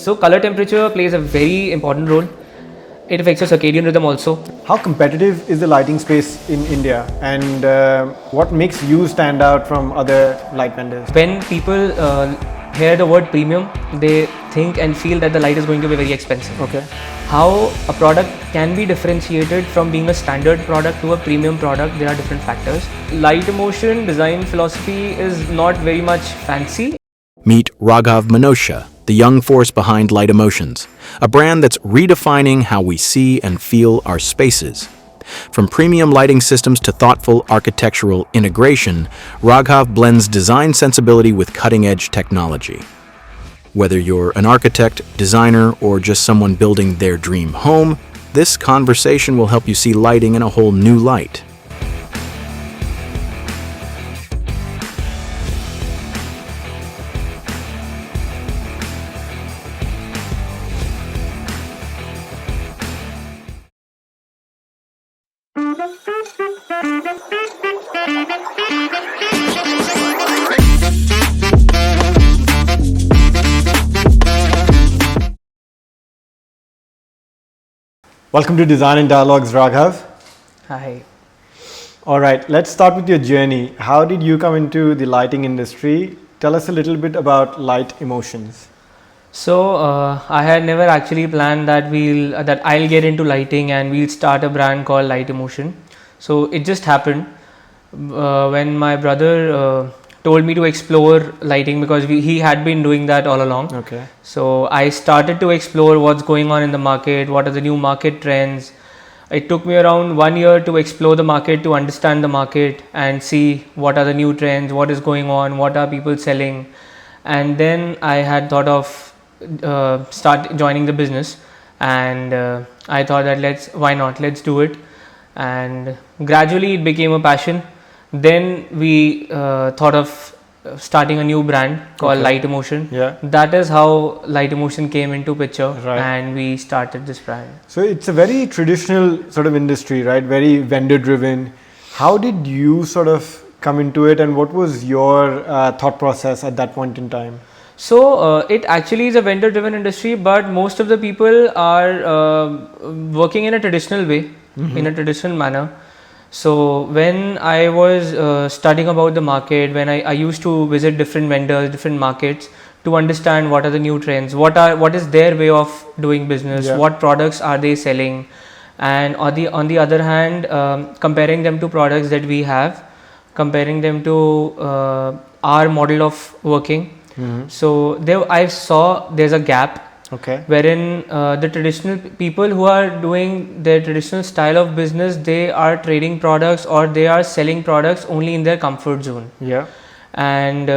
So color temperature plays a very important role. It affects your circadian rhythm also. How competitive is the lighting space in India, and what makes you stand out from other light vendors? When people hear the word premium, they think and feel that the light is going to be very expensive. Okay. How a product can be differentiated from being a standard product to a premium product, there are different factors. Light emotion design philosophy is not very much fancy. Meet Raghav Manocha, the young force behind Light Emotions, a brand that's redefining how we see and feel our spaces. From premium lighting systems to thoughtful architectural integration, Raghav blends design sensibility with cutting-edge technology. Whether you're an architect, designer, or just someone building their dream home, this conversation will help you see lighting in a whole new light. Welcome to Design and Dialogues, Raghav. Hi. All right, let's start with your journey. How did you come into the lighting industry? Tell us a little bit about Light Emotions. So I had never actually planned that I'll get into lighting and we'll start a brand called Light Emotion. So it just happened when my brother told me to explore lighting, because he had been doing that all along. Okay. So I started to explore what's going on in the market, what are the new market trends. It took me around 1 year to explore the market, to understand the market and see what are the new trends, what is going on, what are people selling. And then I had thought of start joining the business, and I thought that why not, let's do it. And gradually it became a passion. Then we thought of starting a new brand called Light Emotion. Yeah. That is how Light Emotion came into picture, Right. and we started this brand. So it's a very traditional sort of industry, right? Very vendor driven. How did you sort of come into it, and what was your thought process at that point in time? So it actually is a vendor driven industry, but most of the people are working in a traditional way, in a traditional manner. So when I was studying about the market, when I used to visit different vendors, different markets, to understand what are the new trends, what is their way of doing business, Yeah. what products are they selling, and on the other hand, comparing them to products that we have, comparing them to our model of working. So there I saw there's a gap. Okay. Wherein the traditional people who are doing their traditional style of business, they are trading products or they are selling products only in their comfort zone. Yeah. And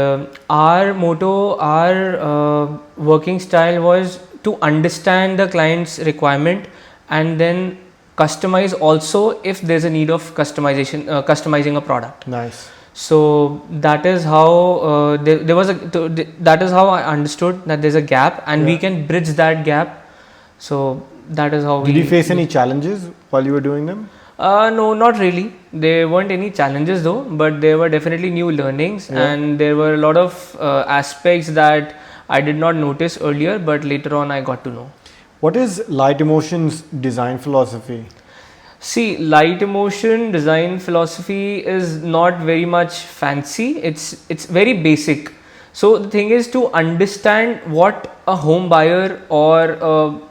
our motto, our working style was to understand the client's requirement and then customize also if there's a need of customizing a product. Nice. So that is how that is how I understood that there's a gap, and we can bridge that gap. So that is how Did you face any challenges while you were doing them? No, not really. There weren't any challenges though, but there were definitely new learnings, and there were a lot of aspects that I did not notice earlier, but later on I got to know. What is Light Emotions design philosophy? See, Light Emotion design philosophy is not very much fancy. It's very basic. So the thing is to understand what a home buyer or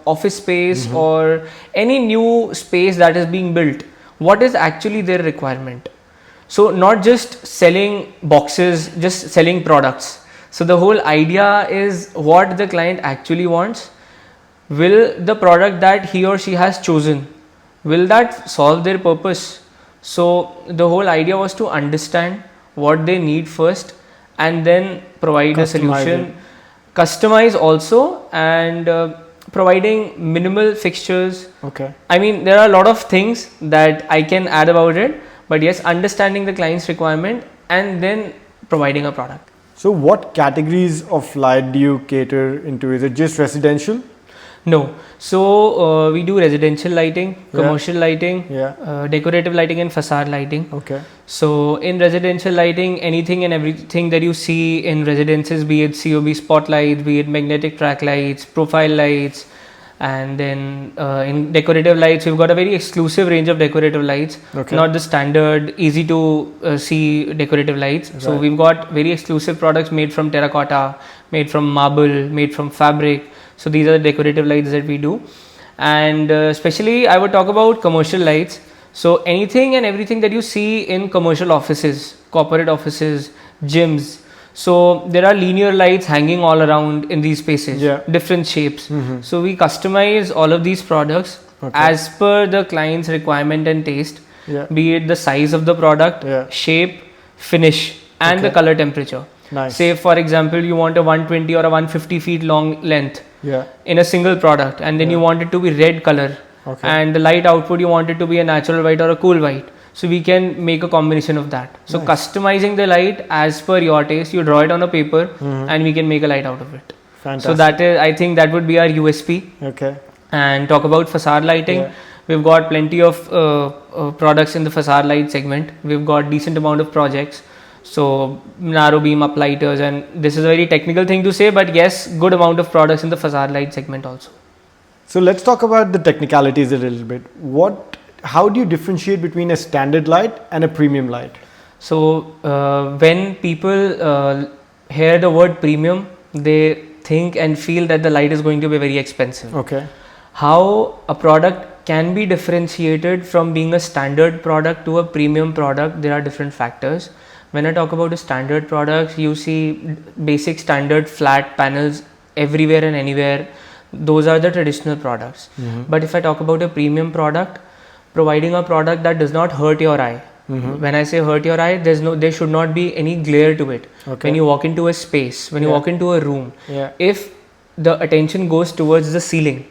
office space or any new space that is being built, what is actually their requirement. So not just selling boxes, just selling products. So the whole idea is what the client actually wants. Will the product that he or she has chosen, will that solve their purpose? So the whole idea was to understand what they need first and then provide a solution, customize also, and providing minimal fixtures. Okay. I mean, there are a lot of things that I can add about it, but yes, understanding the client's requirement and then providing a product. So what categories of light do you cater into? Is it just residential? No. So we do residential lighting, commercial lighting, decorative lighting, and facade lighting. Okay. So in residential lighting, anything and everything that you see in residences, be it COB spotlights, be it magnetic track lights, profile lights, and then in decorative lights, we've got a very exclusive range of decorative lights, not the standard easy to see decorative lights. So we've got very exclusive products made from terracotta, made from marble, made from fabric. So these are the decorative lights that we do. And especially I would talk about commercial lights. So anything and everything that you see in commercial offices, corporate offices, gyms. So there are linear lights hanging all around in these spaces, different shapes. So we customize all of these products as per the client's requirement and taste, be it the size of the product, shape, finish, and the color temperature. Nice. Say for example, you want a 120 or a 150 feet long length in a single product, and then you want it to be red color, and the light output you want it to be a natural white or a cool white. So we can make a combination of that. So customizing the light as per your taste, you draw it on a paper, and we can make a light out of it. Fantastic. So that is, I think that would be our USP. Okay. And talk about facade lighting. We've got plenty of products in the facade light segment. We've got decent amount of projects. So narrow beam uplighters, and this is a very technical thing to say, but yes, good amount of products in the facade light segment also. So let's talk about the technicalities a little bit. How do you differentiate between a standard light and a premium light? So when people hear the word premium, they think and feel that the light is going to be very expensive. Okay. How a product can be differentiated from being a standard product to a premium product, there are different factors. When I talk about a standard products, you see basic standard flat panels everywhere and anywhere. Those are the traditional products. But if I talk about a premium product, providing a product that does not hurt your eye. When I say hurt your eye, there should not be any glare to it. When you walk into a space, when you walk into a room, if the attention goes towards the ceiling,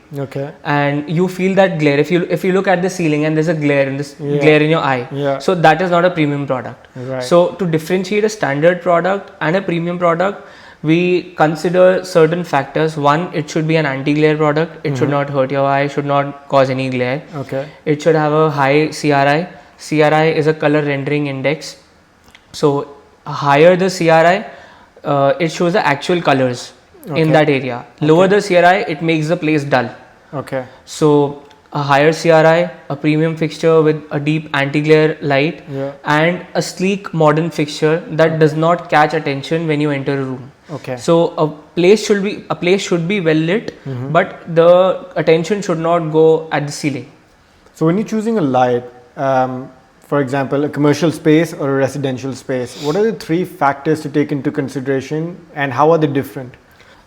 and you feel that glare, if you look at the ceiling and there's a glare glare in your eye, so that is not a premium product. So to differentiate a standard product and a premium product, we consider certain factors. One, it should be an anti-glare product. It should not hurt your eye, should not cause any glare. It should have a high CRI. CRI is a color rendering index. So higher the CRI, it shows the actual colors in that area. Lower the CRI, it makes the place dull. So a higher CRI, a premium fixture with a deep anti-glare light, and a sleek modern fixture that does not catch attention when you enter a room. So a place should be well lit, but the attention should not go at the ceiling. So when you're choosing a light, for example, a commercial space or a residential space, what are the three factors to take into consideration, and how are they different?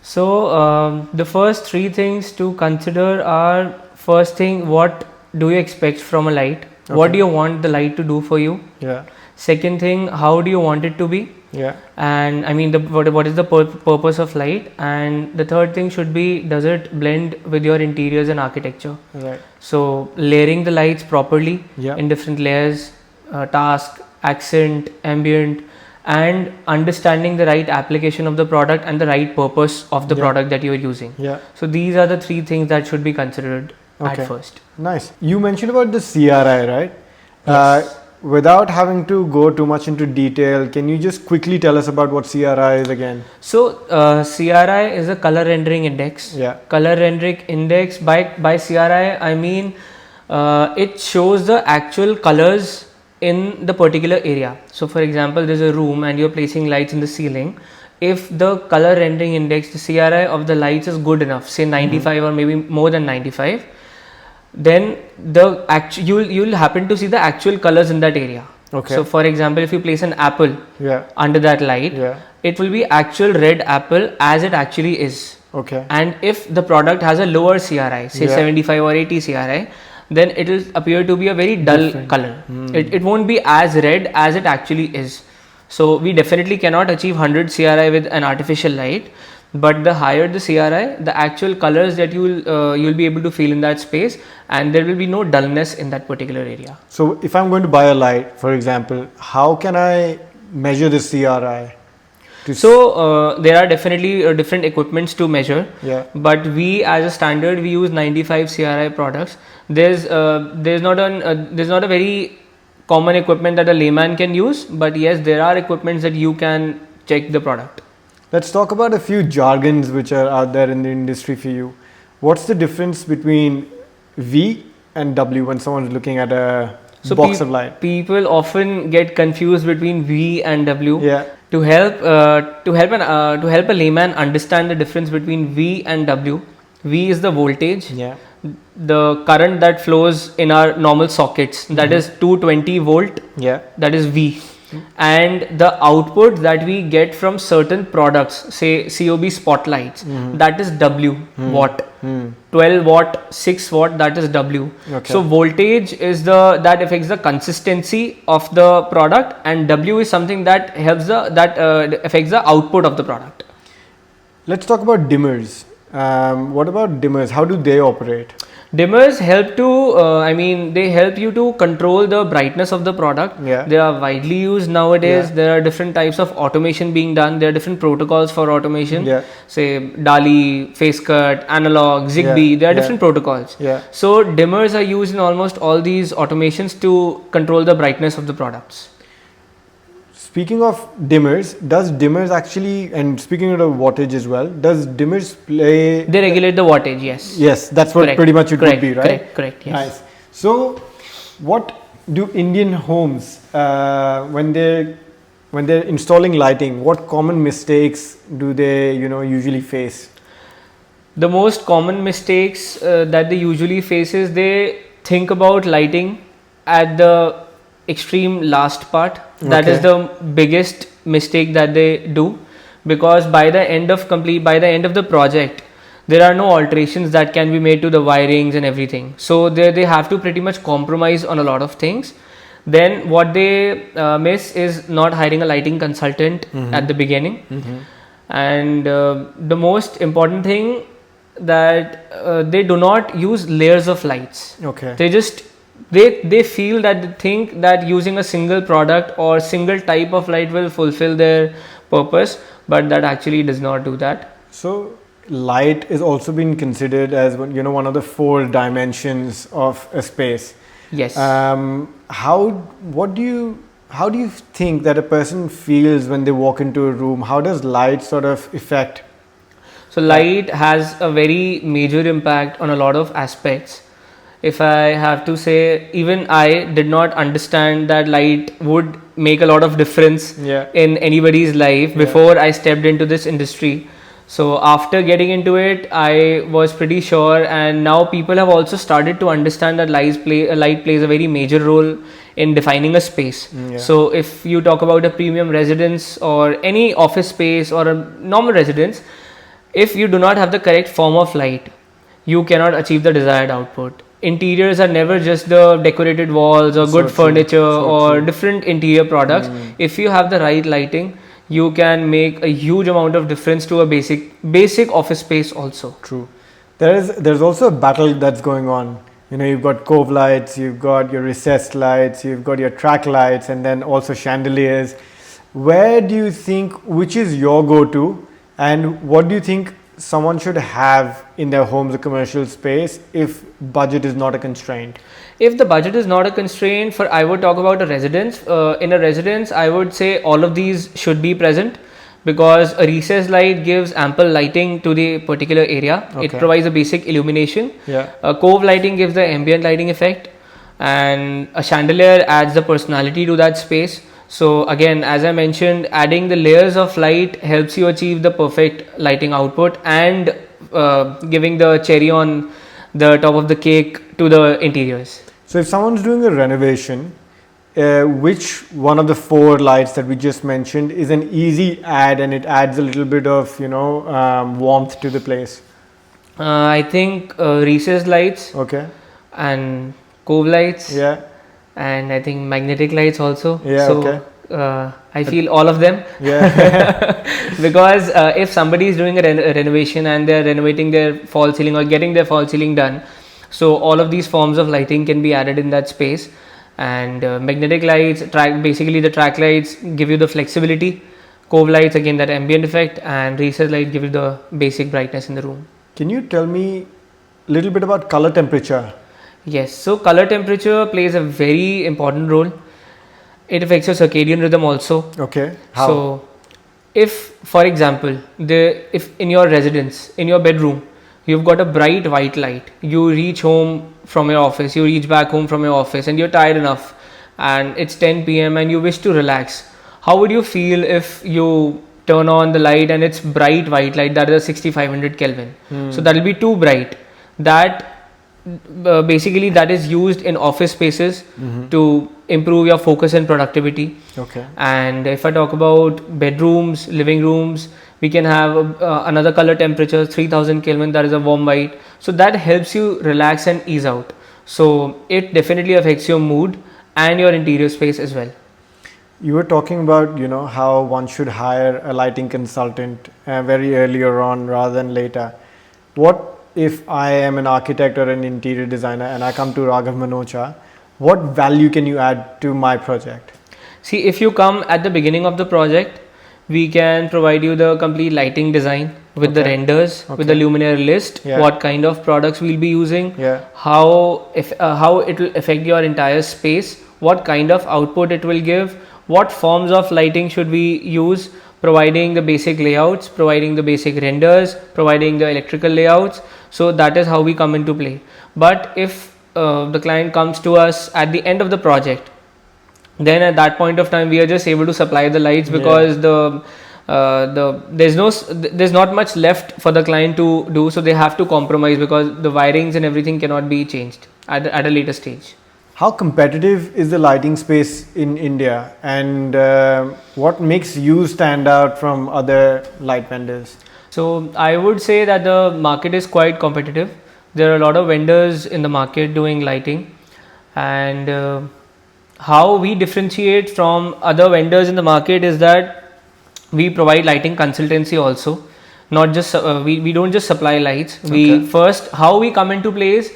So the first three things to consider are, first thing, what do you expect from a light? What do you want the light to do for you? Second thing, how do you want it to be? And I mean, what is the purpose of light? And the third thing should be, does it blend with your interiors and architecture? So layering the lights properly in different layers, task, accent, ambient, and understanding the right application of the product and the right purpose of the product that you are using. So these are the three things that should be considered at first. Nice. You mentioned about the CRI, right? Yes. Without having to go too much into detail, can you just quickly tell us about what CRI is again? So CRI is a color rendering index. Color rendering index, by CRI I mean it shows the actual colors in the particular area. So for example, there's a room and you're placing lights in the ceiling. If the color rendering index, the CRI of the lights is good enough, say 95 or maybe more than 95, then you'll happen to see the actual colors in that area. So for example, if you place an apple under that light, it will be actual red apple as it actually is. And if the product has a lower CRI, say 75 or 80 CRI, then it will appear to be a very dull color. It won't be as red as it actually is. So we definitely cannot achieve 100 CRI with an artificial light. But the higher the CRI, the actual colors that you'll be able to feel in that space, and there will be no dullness in that particular area. So if I'm going to buy a light, for example, how can I measure the CRI? So there are definitely different equipments to measure. Yeah. But we, as a standard, we use 95 CRI products. There's not a very common equipment that a layman can use, but yes, there are equipments that you can check the product. Let's talk about a few jargons which are out there in the industry for you. What's the difference between V and W when someone's looking at a box of light? People often get confused between V and W. Yeah. To help a layman understand the difference between V and W, V is the voltage. Yeah. The current that flows in our normal sockets, that is 220 volt. Yeah. That is V. And the output that we get from certain products, say COB spotlights, that is W, watt. 12 watt, 6 watt, that is W. Okay. So voltage is that affects the consistency of the product, and W is something that helps affects the output of the product. Let's talk about dimmers. What about dimmers? How do they operate? Dimmers help they help you to control the brightness of the product. Yeah. They are widely used nowadays. Yeah. There are different types of automation being done. There are different protocols for automation. Yeah. Say DALI, phase cut, analog, Zigbee. Yeah. There are Yeah. different protocols. Yeah. So dimmers are used in almost all these automations to control the brightness of the products. Speaking of dimmers, does dimmers actually, and speaking of wattage as well, does dimmers play? They regulate the wattage, yes. Yes, that's what Correct. pretty much it Correct. would be, right? Correct, yes. Nice. So, what do Indian homes, when they're installing lighting, what common mistakes do they, usually face? The most common mistakes that they usually face is they think about lighting at the extreme last part. That is the biggest mistake that they do, because by the end of the project, there are no alterations that can be made to the wirings and everything. So they have to pretty much compromise on a lot of things. Then what they miss is not hiring a lighting consultant at the beginning. And the most important thing, that they do not use layers of lights. Okay. They feel that they think that using a single product or single type of light will fulfill their purpose, but that actually does not do that. So light is also being considered as one of the 4 dimensions of a space. Yes. How do you think that a person feels when they walk into a room? How does light sort of affect? So light has a very major impact on a lot of aspects. If I have to say, even I did not understand that light would make a lot of difference in anybody's life before I stepped into this industry. So after getting into it, I was pretty sure, and now people have also started to understand that light plays a very major role in defining a space. So if you talk about a premium residence or any office space or a normal residence, if you do not have the correct form of light, you cannot achieve the desired output. Interiors are never just the decorated walls or good furniture or different interior products. If you have the right lighting, you can make a huge amount of difference to a basic office space also. True. There's also a battle that's going on. You've got cove lights, you've got your recessed lights, you've got your track lights, and then also chandeliers. Where do you think, which is your go-to, and what do you think someone should have in their homes, a commercial space, if budget is not a constraint? If the budget is not a constraint, I would talk about a residence. In a residence, I would say all of these should be present, because a recessed light gives ample lighting to the particular area. It provides a basic illumination. A cove lighting gives the ambient lighting effect, and a chandelier adds the personality to that space. So again, as I mentioned, adding the layers of light helps you achieve the perfect lighting output and giving the cherry on the top of the cake to the interiors. So if someone's doing a renovation, which one of the 4 lights that we just mentioned is an easy add, and it adds a little bit of warmth to the place? I think recessed lights, and cove lights, and I think magnetic lights also. I feel all of them. Because if somebody is doing a renovation and they are renovating their fall ceiling or getting their fall ceiling done, so all of these forms of lighting can be added in that space. And magnetic lights, basically the track lights give you the flexibility. Cove lights, again that ambient effect, and recessed light give you the basic brightness in the room. Can you tell me a little bit about color temperature? Yes, so color temperature plays a very important role. It affects your circadian rhythm also. Okay. How? So, if, for example, if in your residence, in your bedroom, you've got a bright white light, you reach home from your office, you reach back home from your office, and you're tired enough, and it's 10 p.m. and you wish to relax, how would you feel if you turn on the light and it's bright white light, that is 6500 Kelvin? So that will be too bright. That basically that is used in office spaces to improve your focus and productivity. Okay. And if I talk about bedrooms, living rooms, we can have another color temperature, 3000 Kelvin, that is a warm white. So that helps you relax and ease out. So it definitely affects your mood and your interior space as well. You were talking about, how one should hire a lighting consultant very earlier on rather than later. What if I am an architect or an interior designer and I come to Raghav Manocha, what value can you add to my project? See, if you come at the beginning of the project, we can provide you the complete lighting design with the renders, with the luminaire list, what kind of products we'll be using, how it will affect your entire space, what kind of output it will give, what forms of lighting should we use, providing the basic layouts, providing the basic renders, providing the electrical layouts. So that is how we come into play. But if the client comes to us at the end of the project, then at that point of time we are just able to supply the lights, because there's not much left for the client to do, so they have to compromise because the wirings and everything cannot be changed at a later stage. How competitive is the lighting space in India, and what makes you stand out from other light vendors? So I would say that the market is quite competitive. There are a lot of vendors in the market doing lighting, and how we differentiate from other vendors in the market is that we provide lighting consultancy also. Not just we don't just supply lights. We first, how we come into play is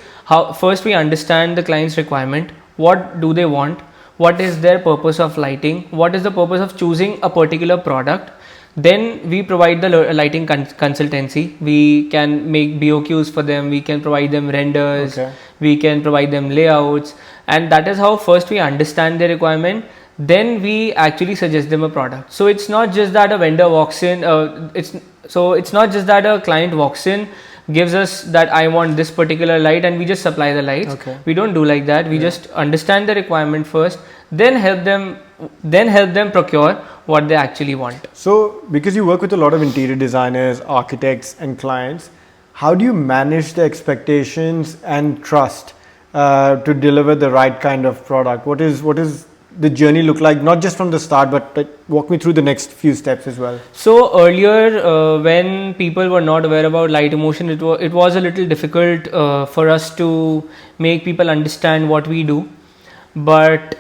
first we understand the client's requirement. What do they want? What is their purpose of lighting? What is the purpose of choosing a particular product? Then we provide the lighting consultancy. We can make BOQs for them. We can provide them renders. We can provide them layouts, and that is how first we understand their requirement. Then we actually suggest them a product. So it's not just that a vendor walks in. It's not just that a client walks in, gives us that I want this particular light, and we just supply the lights. We don't do like that. We just understand the requirement first, then help them procure what they actually want. So because you work with a lot of interior designers, architects and clients, how do you manage the expectations and trust to deliver the right kind of product? What is the journey look like, not just from the start, but walk me through the next few steps as well? So earlier, when people were not aware about light emotion, it was a little difficult for us to make people understand what we do. But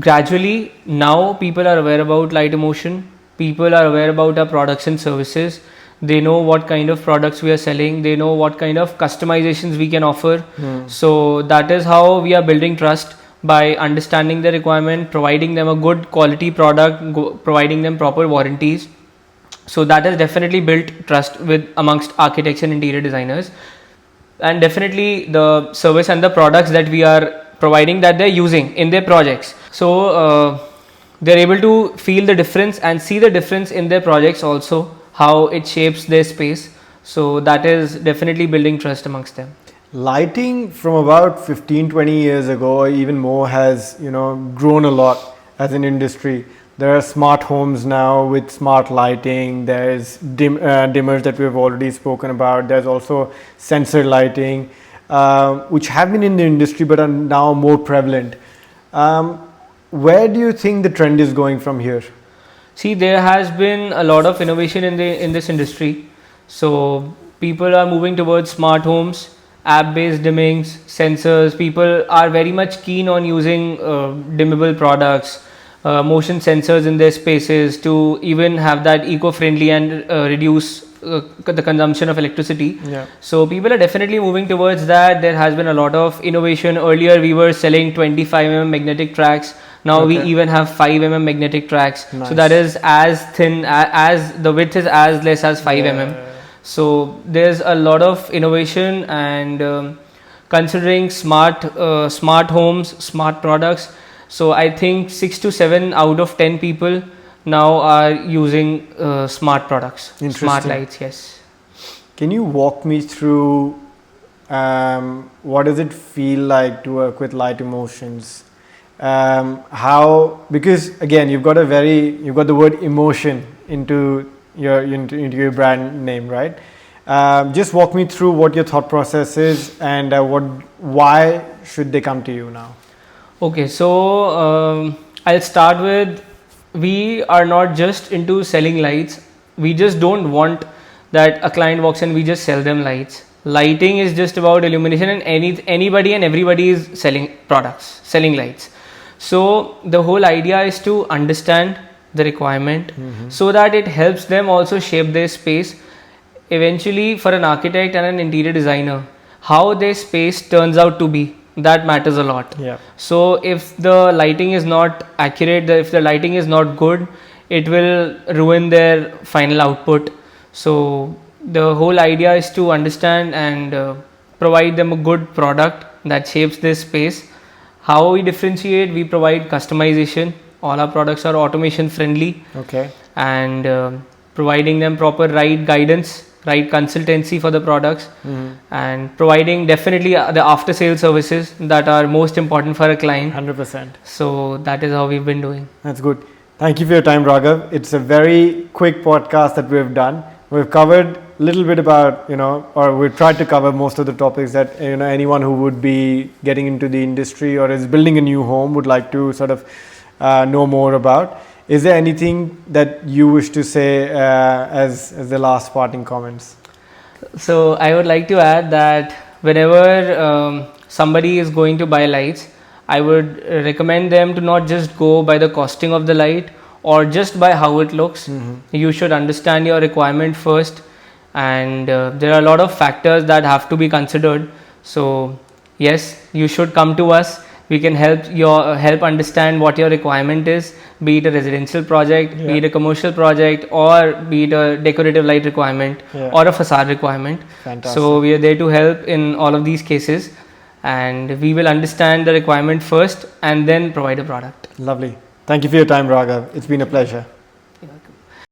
gradually, now people are aware about light emotion. People are aware about our products and services. They know what kind of products we are selling. They know what kind of customizations we can offer. So that is how we are building trust, by understanding the requirement, providing them a good quality product, providing them proper warranties. So that has definitely built trust amongst architects and interior designers, and definitely the service and the products that we are providing, that they're using in their projects. So they're able to feel the difference and see the difference in their projects also, how it shapes their space. So that is definitely building trust amongst them. Lighting from about 15-20 years ago or even more has grown a lot as an industry. There are smart homes now with smart lighting. There's dimmers that we've already spoken about. There's also sensor lighting, which have been in the industry but are now more prevalent. Where do you think the trend is going from here? See, there has been a lot of innovation in this industry. So people are moving towards smart homes, app-based dimmings, sensors. People are very much keen on using dimmable products, motion sensors in their spaces, to even have that eco-friendly and reduce the consumption of electricity. So people are definitely moving towards that. There has been a lot of innovation. Earlier we were selling 25mm magnetic tracks. Now we Okay. even have 5 mm magnetic tracks. Nice. So that is as thin as the width is as less as 5 Yeah. mm. So there's a lot of innovation, and considering smart homes, smart products. So I think 6 to 7 out of 10 people now are using smart products, smart Interesting. lights. Yes. Can you walk me through what does it feel like to work with Light Emotions? How, because again you've got the word emotion into your brand name, right? Just walk me through what your thought process is, and why should they come to you now? Okay, so I'll start with, we are not just into selling lights. We just don't want that a client walks in, we just sell them lights. Lighting is just about illumination, and anybody and everybody is selling products, selling lights. So the whole idea is to understand the requirement, so that it helps them also shape their space. Eventually, for an architect and an interior designer, how their space turns out to be, that matters a lot. Yeah. So if the lighting is not accurate, if the lighting is not good, it will ruin their final output. So the whole idea is to understand and provide them a good product that shapes this space. How we differentiate, we provide customization. All our products are automation friendly, Okay. and providing them proper right guidance, right consultancy for the products, and providing definitely the after sale services that are most important for a client. 100%. So that is how we've been doing. That's good. Thank you for your time, Raghav. It's a very quick podcast that we've done. We've covered a little bit about, or we've tried to cover most of the topics that, anyone who would be getting into the industry or is building a new home would like to sort of know more about. Is there anything that you wish to say as the last parting comments? So I would like to add that whenever somebody is going to buy lights, I would recommend them to not just go by the costing of the light or just by how it looks. You should understand your requirement first, and there are a lot of factors that have to be considered. So yes, you should come to us. We can help understand what your requirement is, be it a residential project, be it a commercial project, or be it a decorative light requirement, or a facade requirement. Fantastic. So we are there to help in all of these cases, and we will understand the requirement first and then provide a product. Lovely. Thank you for your time, Raghav. It's been a pleasure.